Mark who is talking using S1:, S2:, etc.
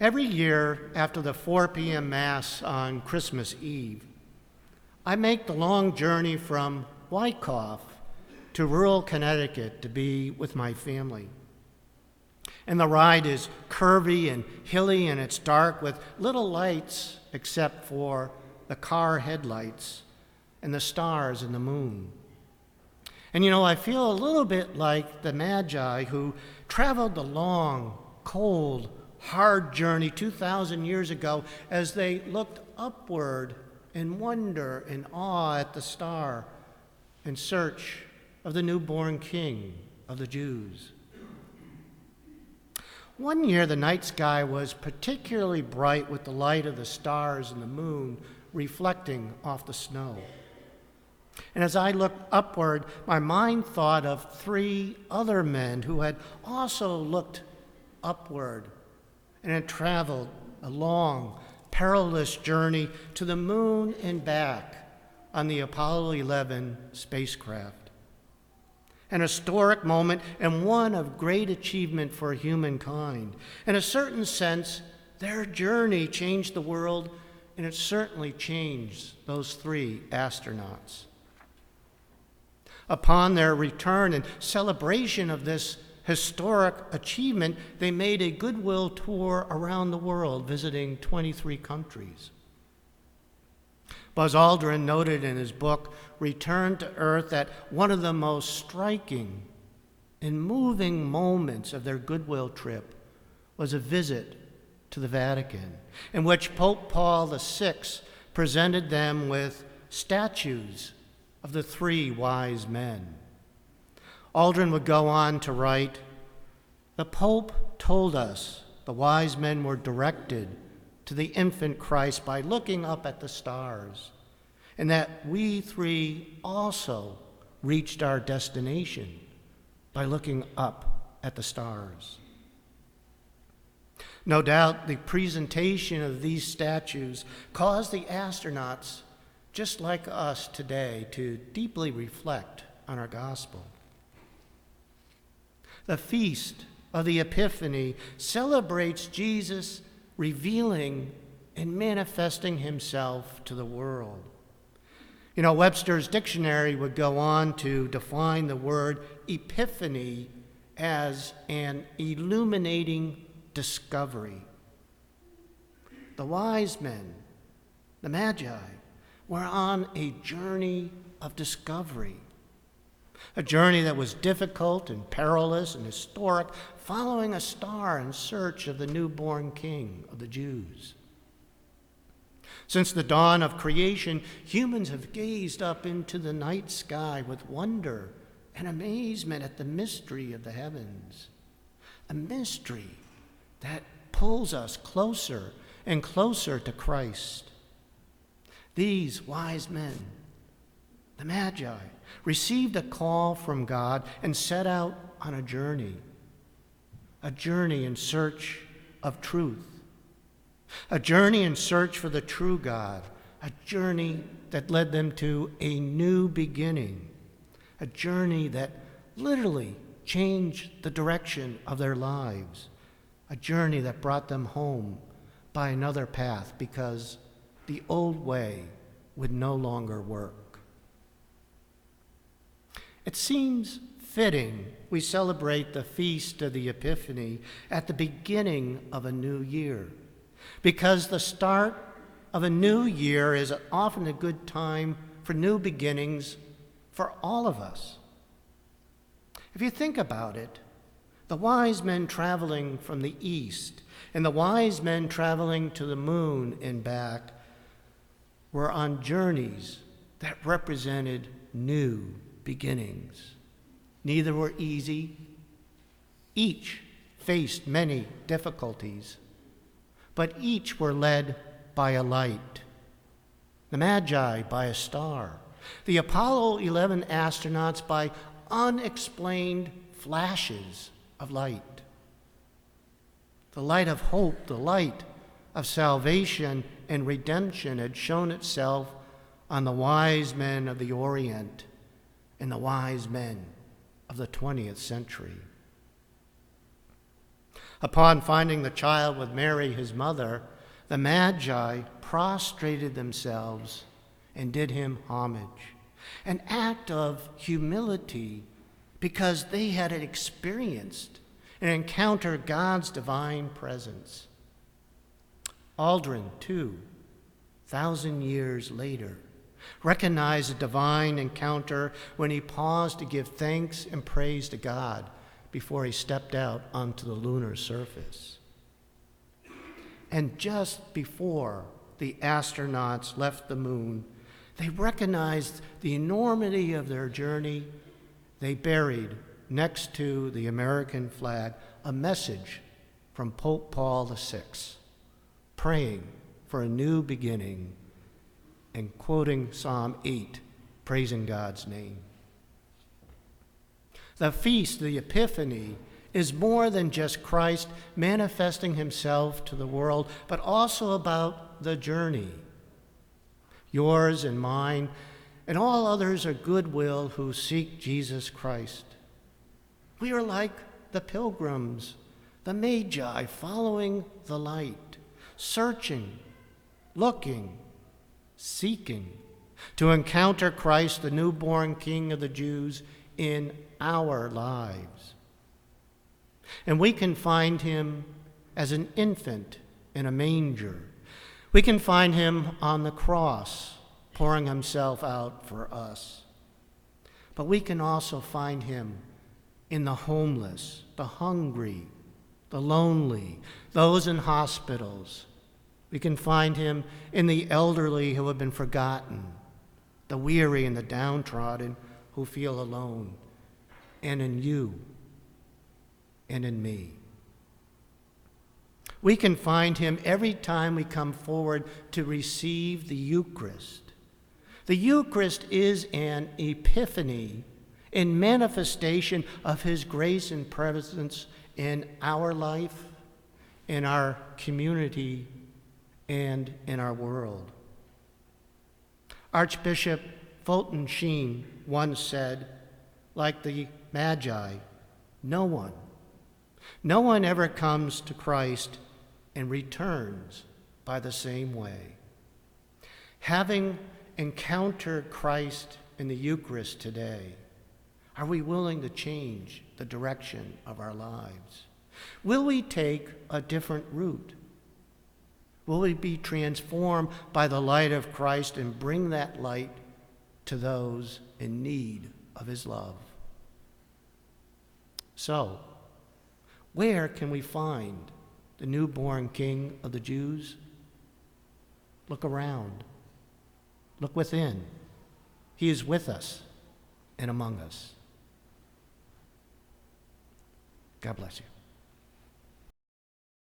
S1: Every year after the 4 p.m. Mass on Christmas Eve, I make the long journey from Wyckoff to rural Connecticut to be with my family. And the ride is curvy and hilly and it's dark with little lights except for the car headlights and the stars and the moon. And I feel a little bit like the Magi who traveled the long, cold, hard journey 2,000 years ago as they looked upward in wonder and awe at the star in search of the newborn King of the Jews. One year, the night sky was particularly bright with the light of the stars and the moon reflecting off the snow. And as I looked upward, my mind thought of 3 other men who had also looked upward and had traveled a long, perilous journey to the moon and back on the Apollo 11 spacecraft. An historic moment and one of great achievement for humankind. In a certain sense, their journey changed the world, and it certainly changed those 3 astronauts. Upon their return and celebration of this historic achievement, they made a goodwill tour around the world, visiting 23 countries. Buzz Aldrin noted in his book, Return to Earth, that one of the most striking and moving moments of their goodwill trip was a visit to the Vatican, in which Pope Paul VI presented them with statues of the 3 wise men. Aldrin would go on to write, "The Pope told us the wise men were directed to the infant Christ by looking up at the stars, and that we 3 also reached our destination by looking up at the stars." No doubt the presentation of these statues caused the astronauts, just like us today, to deeply reflect on our gospel. The feast of the Epiphany celebrates Jesus revealing and manifesting himself to the world. Webster's dictionary would go on to define the word epiphany as an illuminating discovery. The wise men, the Magi, were on a journey of discovery. A journey that was difficult and perilous and historic, following a star in search of the newborn King of the Jews. Since the dawn of creation, humans have gazed up into the night sky with wonder and amazement at the mystery of the heavens. A mystery that pulls us closer and closer to Christ. These wise men, the Magi, received a call from God and set out on a journey in search of truth, a journey in search for the true God, a journey that led them to a new beginning, a journey that literally changed the direction of their lives, a journey that brought them home by another path because the old way would no longer work. It seems fitting we celebrate the Feast of the Epiphany at the beginning of a new year, because the start of a new year is often a good time for new beginnings for all of us. If you think about it, the wise men traveling from the east and the wise men traveling to the moon and back were on journeys that represented new beginnings. Neither were easy. Each faced many difficulties, but each were led by a light. The Magi by a star, the Apollo 11 astronauts by unexplained flashes of light. The light of hope, the light of salvation and redemption had shown itself on the wise men of the Orient and the wise men of the 20th century. Upon finding the child with Mary, his mother, the Magi prostrated themselves and did him homage, an act of humility because they had experienced and encountered God's divine presence. Aldrin, 2,000 years later, recognized a divine encounter when he paused to give thanks and praise to God before he stepped out onto the lunar surface. And just before the astronauts left the moon, they recognized the enormity of their journey. They buried next to the American flag a message from Pope Paul VI, praying for a new beginning and quoting Psalm 8, praising God's name. The feast, the Epiphany, is more than just Christ manifesting himself to the world, but also about the journey. Yours and mine, and all others are goodwill who seek Jesus Christ. We are like the pilgrims, the Magi, following the light, searching, looking, seeking to encounter Christ, the newborn King of the Jews, in our lives. And we can find him as an infant in a manger. We can find him on the cross, pouring himself out for us. But we can also find him in the homeless, the hungry, the lonely, those in hospitals. We can find him in the elderly who have been forgotten, the weary and the downtrodden who feel alone, and in you and in me. We can find him every time we come forward to receive the Eucharist. The Eucharist is an epiphany in manifestation of his grace and presence in our life, in our community, and in our world. Archbishop Fulton Sheen once said, like the Magi, no one ever comes to Christ and returns by the same way. Having encountered Christ in the Eucharist today, are we willing to change the direction of our lives? Will we take a different route? Will we be transformed by the light of Christ and bring that light to those in need of his love? So, where can we find the newborn King of the Jews? Look around. Look within. He is with us and among us. God bless you.